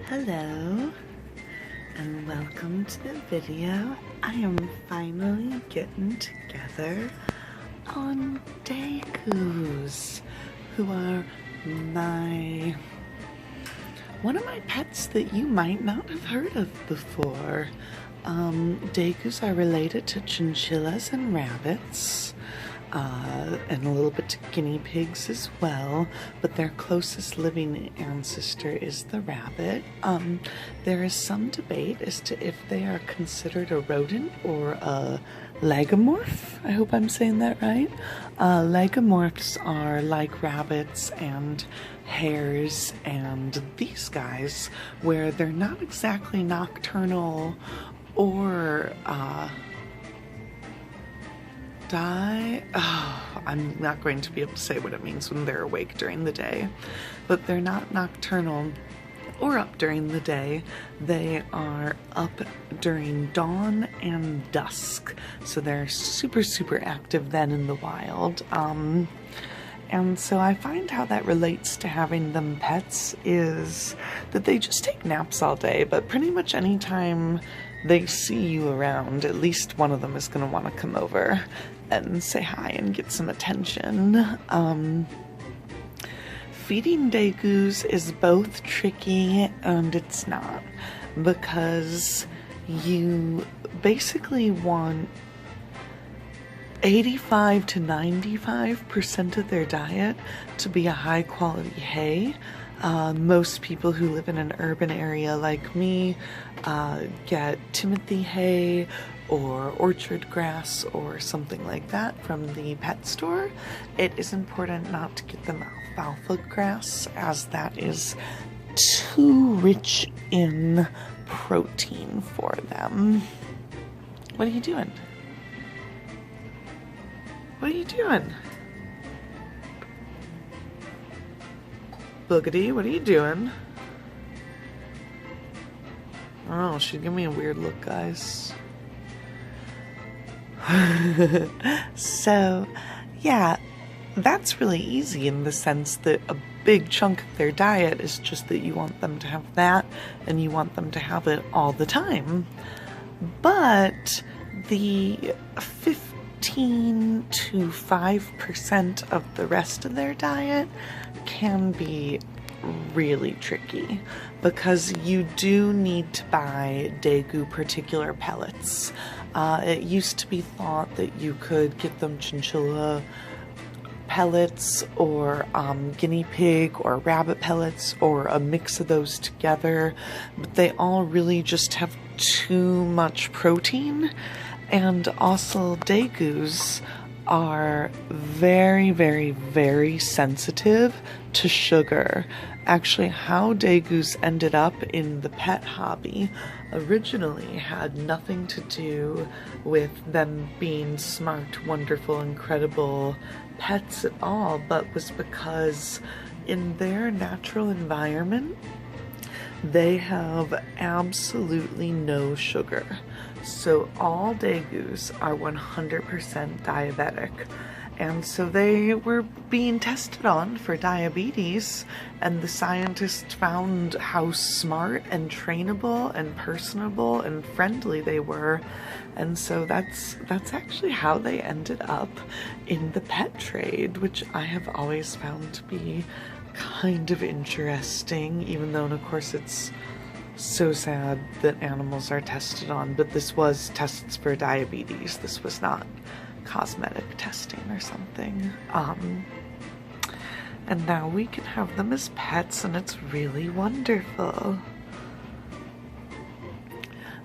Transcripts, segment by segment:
Hello and welcome to the video. I am finally getting together on Degus, who are one of my pets that you might not have heard of before. Degus are related to chinchillas and rabbits. And a little bit to guinea pigs as well, but their closest living ancestor is the rabbit. There is some debate as to if they are considered a rodent or a lagomorph. I hope I'm saying that right. Lagomorphs are like rabbits and hares and these guys, where they're not exactly nocturnal or I'm not going to be able to say what it means when they're awake during the day, but they're not nocturnal or up during the day. They are up during dawn and dusk, so they're super active then in the wild. And so I find how that relates to having them pets is that they just take naps all day, but pretty much anytime they see you around, at least one of them is going to want to come over and say hi and get some attention. Feeding Degus is both tricky and it's not, because you basically want 85 to 95% of their diet to be a high quality hay. Most people who live in an urban area like me get Timothy hay or orchard grass or something like that from the pet store. It is important not to get them alfalfa grass, as that is too rich in protein for them. What are you doing? What are you doing? Boogity, what are you doing? Oh, she's giving me a weird look, guys. So, yeah, that's really easy in the sense that a big chunk of their diet is just that you want them to have that and you want them to have it all the time. But the 15 to 5% of the rest of their diet can be really tricky, because you do need to buy Degu particular pellets. It used to be thought that you could get them chinchilla pellets or guinea pig or rabbit pellets or a mix of those together, but they all really just have too much protein. And also Degus are very sensitive to sugar. Actually, how Degus ended up in the pet hobby originally had nothing to do with them being smart, wonderful, incredible pets at all, but was because in their natural environment, they have absolutely no sugar. So all Degus are 100% diabetic. And so they were being tested on for diabetes, and the scientists found how smart and trainable and personable and friendly they were. And so that's actually how they ended up in the pet trade, which I have always found to be kind of interesting, even though, of course, it's so sad that animals are tested on, but this was tests for diabetes. This was not cosmetic testing or something. And now we can have them as pets, and it's really wonderful.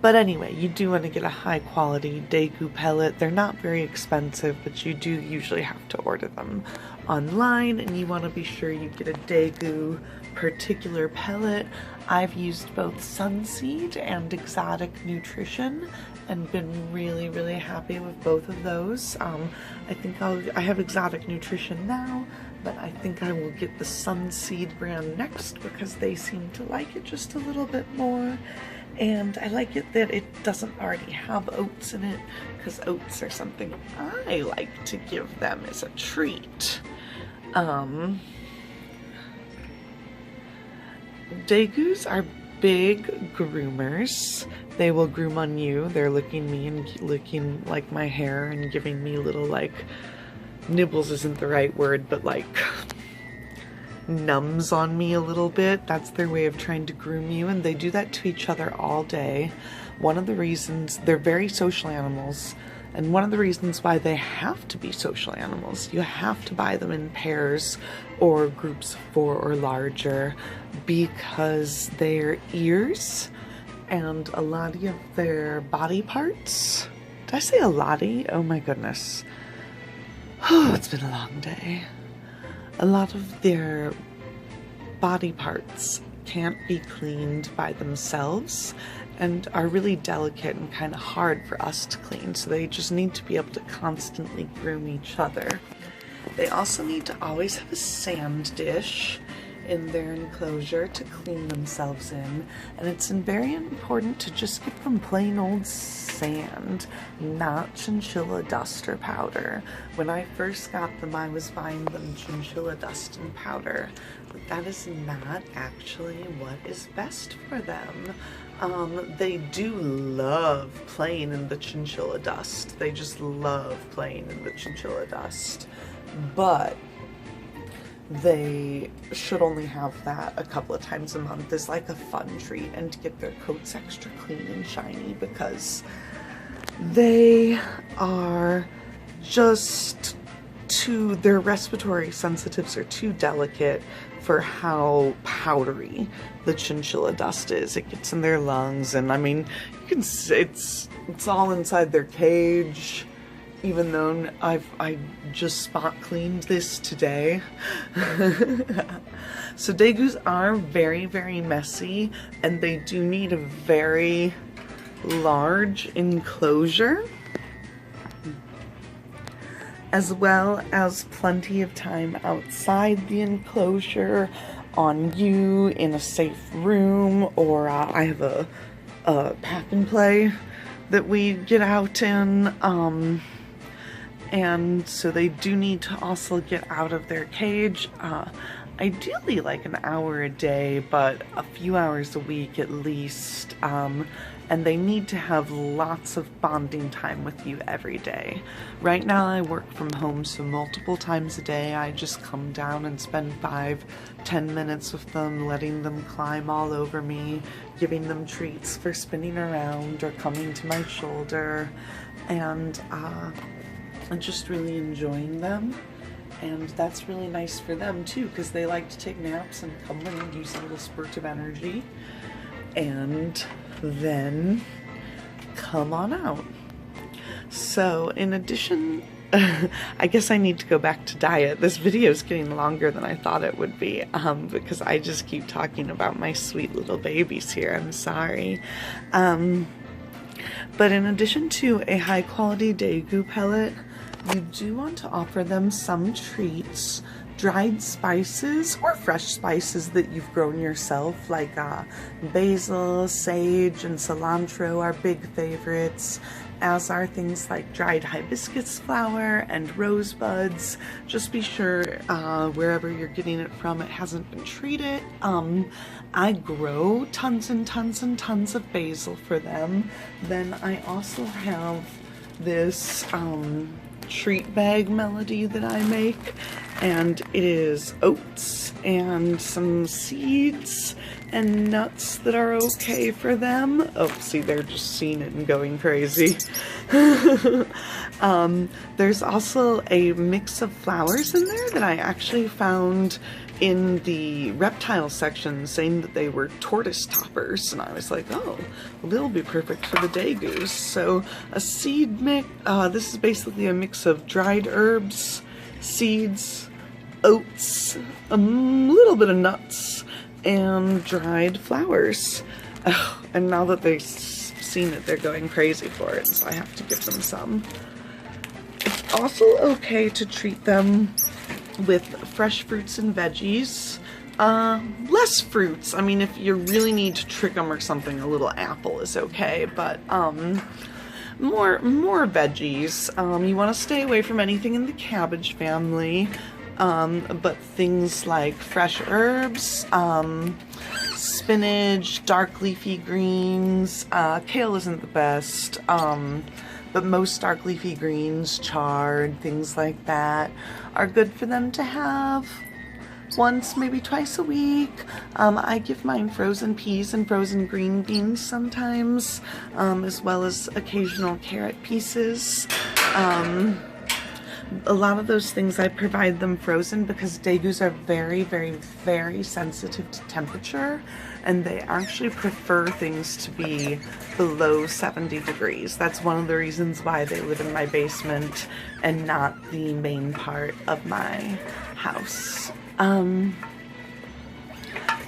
But anyway, you do want to get a high quality Degu pellet. They're not very expensive, but you do usually have to order them online, and you want to be sure you get a Degu particular pellet. I've used both Sunseed and Exotic Nutrition and been really happy with both of those. I think I have Exotic Nutrition now, but I think I will get the Sunseed brand next because they seem to like it just a little bit more. And I like it that it doesn't already have oats in it, because oats are something I like to give them as a treat. Degus are big groomers. They will groom on you. They're licking me and licking like my hair and giving me little like, nibbles isn't the right word, but like numbs on me a little bit. That's their way of trying to groom you, and they do that to each other all day. One of the reasons, they're very social animals, and one of the reasons why they have to be social animals, you have to buy them in pairs or groups of 4 or larger, because their ears and a lot of their body parts, did I say a lottie? Oh my goodness. Oh, it's been a long day. A lot of their body parts can't be cleaned by themselves and are really delicate and kind of hard for us to clean, so they just need to be able to constantly groom each other. They also need to always have a sand dish in their enclosure to clean themselves in, and it's very important to just give them plain old sand, not chinchilla dust or powder. When I first got them, I was buying them chinchilla dust and powder, but that is not actually what is best for them. They do love playing in the chinchilla dust. They just love playing in the chinchilla dust, but they should only have that a couple of times a month as like a fun treat, and to get their coats extra clean and shiny, because they are just their respiratory sensitives are too delicate for how powdery the chinchilla dust is. It gets in their lungs, and I mean, you can see it's all inside their cage. Even though I just spot cleaned this today. So Degus are very, very messy, and they do need a very large enclosure, as well as plenty of time outside the enclosure, on you, in a safe room, or I have a pack and play that we get out in, and so they do need to also get out of their cage, ideally like an hour a day, but a few hours a week at least, and they need to have lots of bonding time with you every day. Right now I work from home, so multiple times a day I just come down and spend 5-10 minutes with them, letting them climb all over me, giving them treats for spinning around or coming to my shoulder, and just really enjoying them. And that's really nice for them too, because they like to take naps and come in and use a little spurt of energy and then come on out. So in addition, I guess I need to go back to diet. This video is getting longer than I thought it would be, because I just keep talking about my sweet little babies here. I'm sorry. But in addition to a high quality Degu pellet, you do want to offer them some treats, dried spices or fresh spices that you've grown yourself, like basil, sage, and cilantro are big favorites, as are things like dried hibiscus flower and rosebuds. Just be sure wherever you're getting it from, it hasn't been treated. I grow tons and tons and tons of basil for them. Then I also have this treat bag melody that I make, and it is oats and some seeds and nuts that are okay for them. Oh, see, they're just seeing it and going crazy. There's also a mix of flowers in there that I actually found in the reptile section, saying that they were tortoise toppers, and I was like, oh, well, they'll be perfect for the Degus. So a seed mix, this is basically a mix of dried herbs, seeds, oats, a little bit of nuts, and dried flowers. Oh, and now that they've seen it, they're going crazy for it, so I have to give them some. It's also okay to treat them with fresh fruits and veggies. Less fruits. I mean, if you really need to trick them or something, a little apple is okay, but more veggies. You want to stay away from anything in the cabbage family, but things like fresh herbs, spinach, dark leafy greens. Kale isn't the best, but most dark leafy greens, chard, things like that are good for them to have once, maybe twice a week. I give mine frozen peas and frozen green beans sometimes, as well as occasional carrot pieces. A lot of those things I provide them frozen because Degus are very, very, very sensitive to temperature, and they actually prefer things to be below 70 degrees. That's one of the reasons why they live in my basement and not the main part of my house.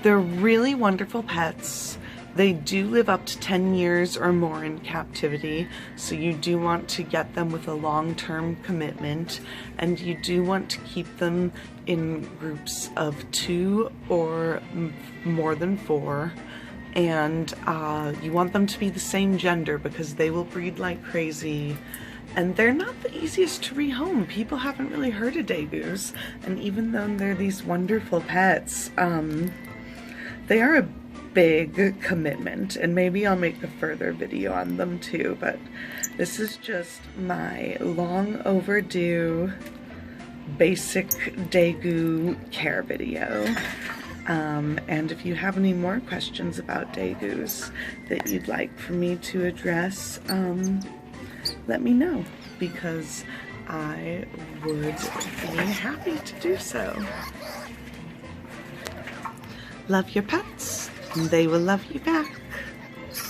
They're really wonderful pets. They do live up to 10 years or more in captivity, so you do want to get them with a long-term commitment, and you do want to keep them in groups of 2 or more than 4, and you want them to be the same gender because they will breed like crazy. And they're not the easiest to rehome. People haven't really heard of Degus, and even though they're these wonderful pets, they are a big commitment, and maybe I'll make a further video on them too, but this is just my long overdue basic Degu care video. And if you have any more questions about Degus that you'd like for me to address, let me know, because I would be happy to do so. Love your pets, and they will love you back.